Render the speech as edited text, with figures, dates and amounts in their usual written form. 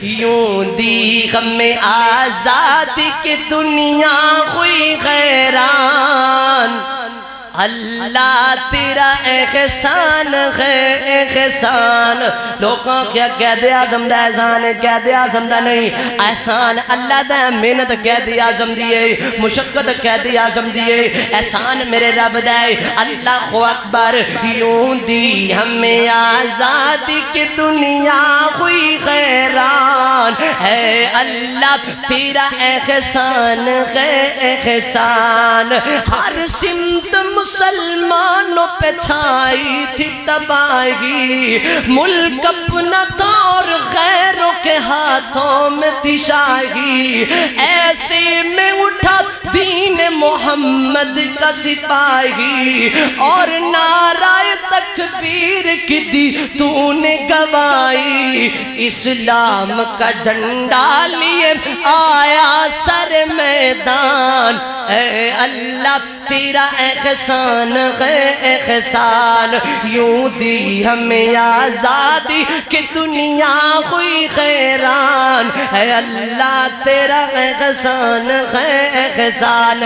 یوں دی ہمیں آزادی کی دنیا ہوئی حیران اللہ تیرا احسان ہے احسان لوگوں کیا قائد اعظم دا احسان ہے قائد اعظم دا نہیں احسان اللہ دا محنت قائد اعظم دیئے مشقت قائد اعظم دیئے احسان میرے رب دائے اللہ اکبر یوں دی ہمیں آزادی کی دنیا ہوئی حیران ہے اللہ تیرا احسان ہے احسان ہر سمت مسلمانوں پہ چھائی تھی تباہی ملک اپنا تھا اور غیروں کے ہاتھوں میں تھی شاہی ایسے میں اٹھا دین محمد کا سپاہی اور نعرہ تکبیر کی دی تو نے گوائی اسلام کا جھنڈا لیے آیا سر میدان اے اللہ تیرا احسان ہے احسان یوں دی ہمیں آزادی کہ دنیا ہوئی حیران اے اللہ تیرا احسان ہے احسان